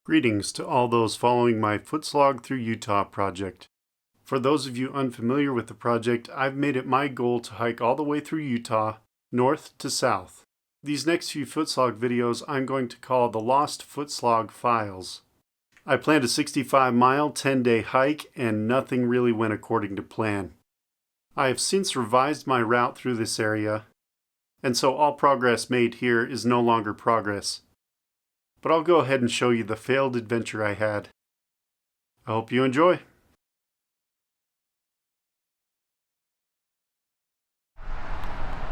Greetings to all those following my Footslog Through Utah project. For those of you unfamiliar with the project, I've made it my goal to hike all the way through Utah, north to south. These next few Footslog videos I'm going to call the Lost Footslog Files. I planned a 65-mile, 10-day hike, and nothing really went according to plan. I have since revised my route through this area, and so all progress made here is no longer progress. But I'll go ahead and show you the failed adventure I had. I hope you enjoy.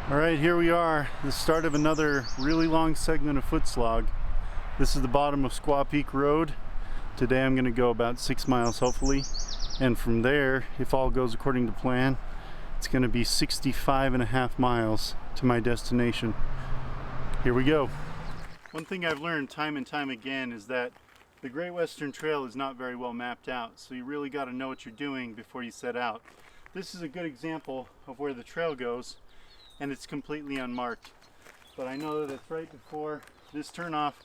Alright, here we are, the start of another really long segment of Footslog. This is the bottom of Squaw Peak Road. Today I'm going to go about 6 miles hopefully, and from there, if all goes according to plan, it's going to be 65.5 miles to my destination. Here we go. One thing I've learned time and time again is that the Great Western Trail is not very well mapped out, so you really got to know what you're doing before you set out. This is a good example of where the trail goes, and it's completely unmarked. But I know that it's right before this turnoff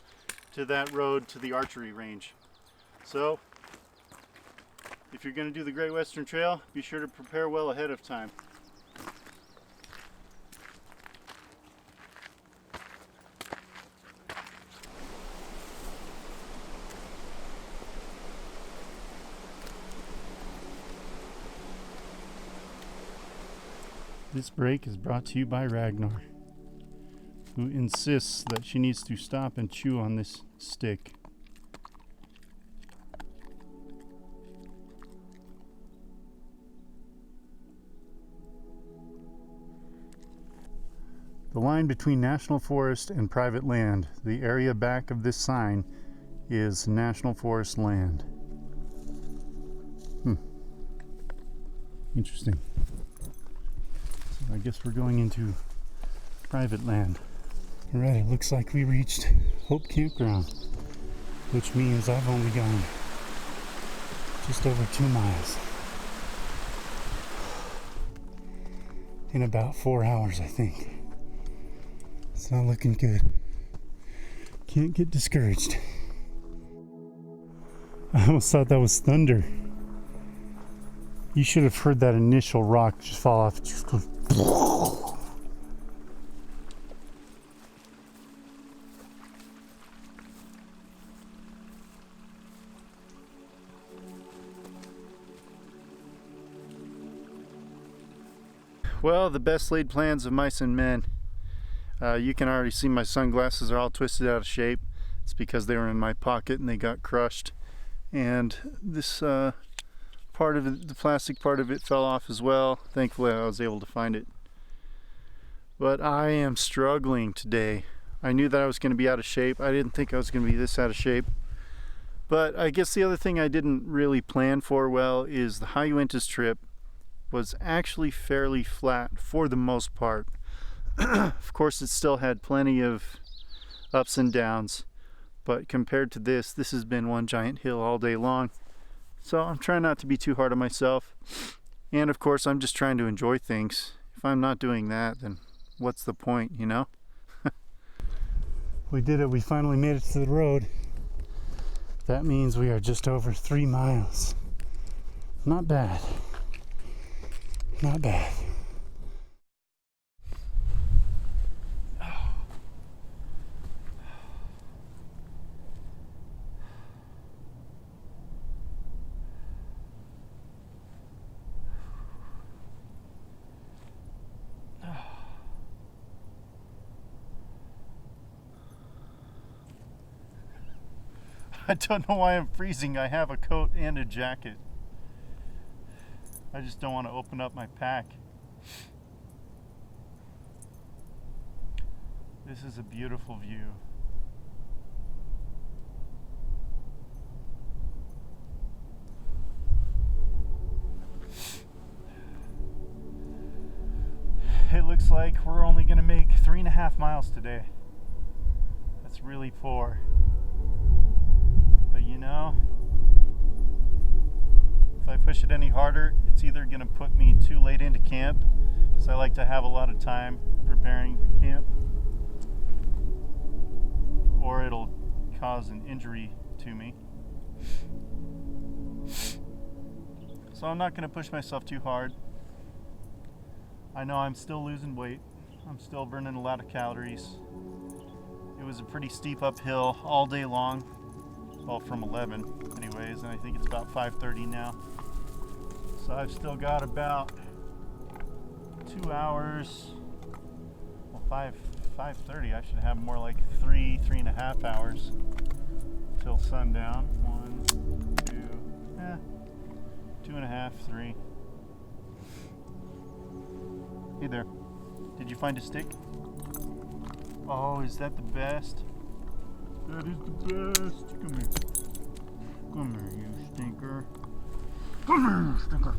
to that road to the archery range. So, if you're going to do the Great Western Trail, be sure to prepare well ahead of time. This break is brought to you by Ragnar, who insists that she needs to stop and chew on this stick. The line between National Forest and private land, the area back of this sign, is National Forest land. Interesting. I guess we're going into private land. Alright, it looks like we reached Hope Campground, which means I've only gone just over 2 miles in about 4 hours, I think. It's not looking good. Can't get discouraged. I almost thought that was thunder. You should have heard that initial rock just fall off. Just go. Well, the best laid plans of mice and men. You can already see my sunglasses are all twisted out of shape. It's because they were in my pocket and they got crushed. And this part of it, the plastic part of it, fell off as well. Thankfully I was able to find it. But I am struggling today. I knew that I was going to be out of shape. I didn't think I was going to be this out of shape. But I guess the other thing I didn't really plan for well is the High Uintas trip was actually fairly flat for the most part. Of course, it still had plenty of ups and downs, but compared to this has been one giant hill all day long. So I'm trying not to be too hard on myself. And of course, I'm just trying to enjoy things. If I'm not doing that, then what's the point, you know? We did it. We finally made it to the road. That means we are just over 3 miles. Not bad. Not bad. I don't know why I'm freezing. I have a coat and a jacket. I just don't want to open up my pack. This is a beautiful view. It looks like we're only going to make 3.5 miles today. That's really poor. But you know, if I push it any harder, it's either going to put me too late into camp, because I like to have a lot of time preparing for camp, or it'll cause an injury to me. So I'm not going to push myself too hard. I know I'm still losing weight. I'm still burning a lot of calories. It was a pretty steep uphill all day long. Well, from 11 anyways, and I think it's about 5:30 now. So I've still got about 2 hours, well 5:30, I should have more like 3.5 hours till sundown. 2.5, 3. Hey there, did you find a stick? Oh, is that the best? That is the best. Come here. Come here, you stinker. Come here, you stinker.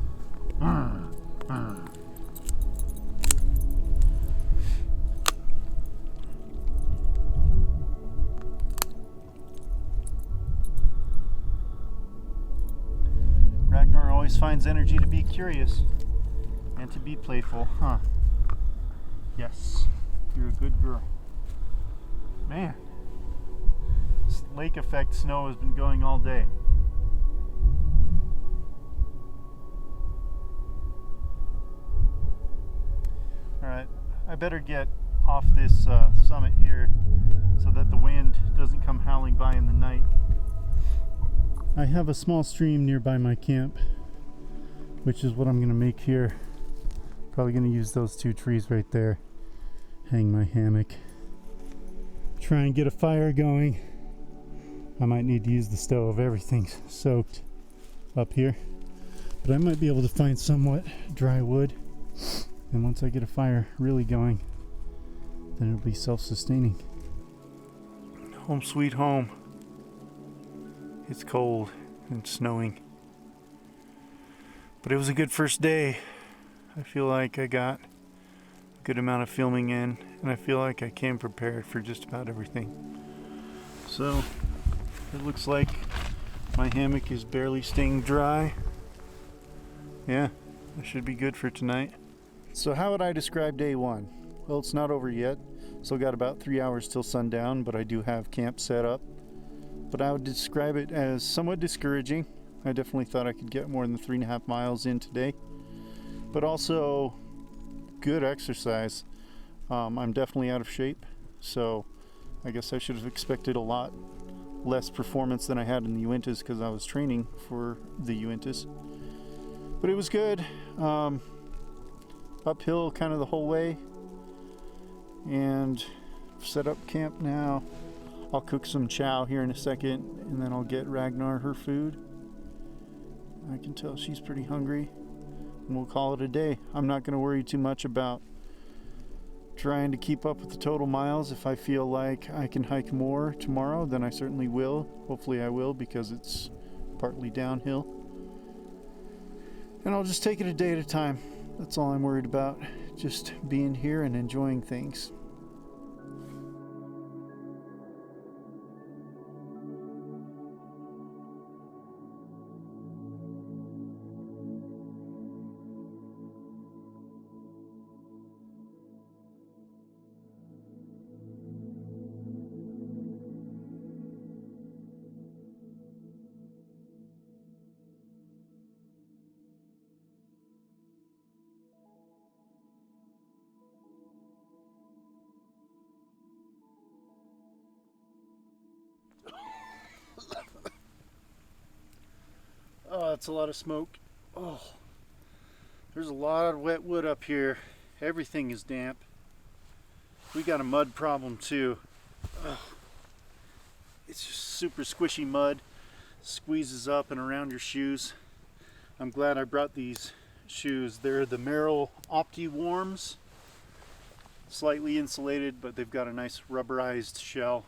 Ragnar always finds energy to be curious and to be playful, huh? Yes, you're a good girl. Man, this lake effect snow has been going all day. Alright, I better get off this summit here so that the wind doesn't come howling by in the night. I have a small stream nearby my camp, which is what I'm going to make here. Probably going to use those 2 trees right there, hang my hammock, try and get a fire going. I might need to use the stove. Everything's soaked up here, but I might be able to find somewhat dry wood, and once I get a fire really going, then it'll be self-sustaining. Home sweet home. It's cold and snowing, but it was a good first day. I feel like I got a good amount of filming in, and I feel like I came prepared for just about everything. So it looks like my hammock is barely staying dry. Yeah, I should be good for tonight. So how would I describe day 1? Well, it's not over yet. Still got about 3 hours till sundown, but I do have camp set up. But I would describe it as somewhat discouraging. I definitely thought I could get more than 3.5 miles in today, but also good exercise. I'm definitely out of shape, so I guess I should have expected a lot less performance than I had in the Uintas because I was training for the Uintas. But it was good. Uphill kind of the whole way, and set up camp now. I'll cook some chow here in a second, and then I'll get Ragnar her food. I can tell she's pretty hungry, and we'll call it a day. I'm not going to worry too much about trying to keep up with the total miles. If I feel like I can hike more tomorrow, then I certainly will. Hopefully I will, because it's partly downhill. And I'll just take it a day at a time. That's all I'm worried about. Just being here and enjoying things. Oh, that's a lot of smoke. Oh, there's a lot of wet wood up here. Everything is damp. We got a mud problem too. Oh, it's just super squishy mud. Squeezes up and around your shoes. I'm glad I brought these shoes. They're the Merrell Opti Warms. Slightly insulated, but they've got a nice rubberized shell,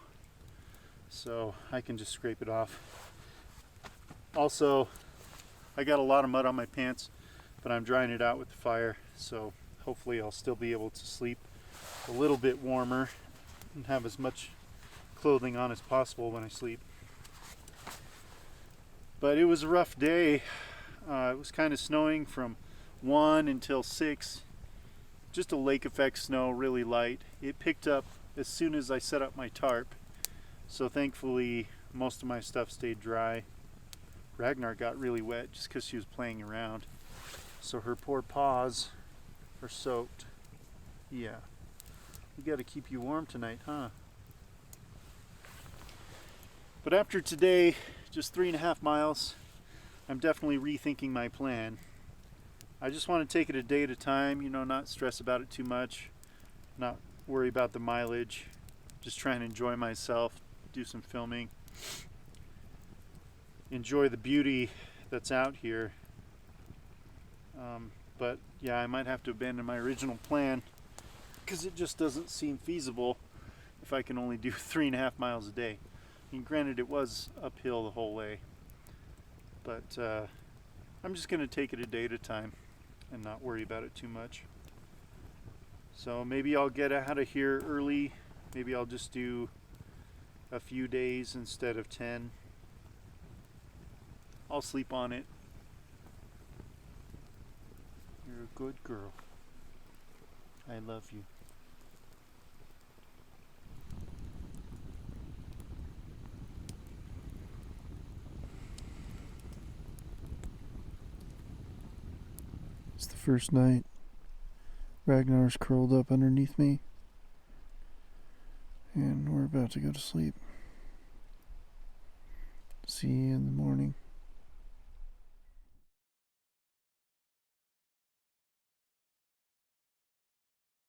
so I can just scrape it off. Also, I got a lot of mud on my pants, but I'm drying it out with the fire, so hopefully I'll still be able to sleep a little bit warmer and have as much clothing on as possible when I sleep. But it was a rough day. It was kind of snowing from 1 until 6. Just a lake effect snow, really light. It picked up as soon as I set up my tarp. So thankfully most of my stuff stayed dry. Ragnar got really wet just because she was playing around. So her poor paws are soaked. Yeah. We gotta keep you warm tonight, huh? But after today, just 3.5 miles, I'm definitely rethinking my plan. I just want to take it a day at a time, not stress about it too much, not worry about the mileage, just try and enjoy myself, do some filming, enjoy the beauty that's out here. But yeah, I might have to abandon my original plan because it just doesn't seem feasible if I can only do 3.5 miles a day. I mean, granted, it was uphill the whole way, but I'm just going to take it a day at a time and not worry about it too much. So maybe I'll get out of here early. Maybe I'll just do a few days instead of 10. I'll sleep on it. You're a good girl. I love you. It's the first night. Ragnar's curled up underneath me, and we're about to go to sleep. See you in the morning.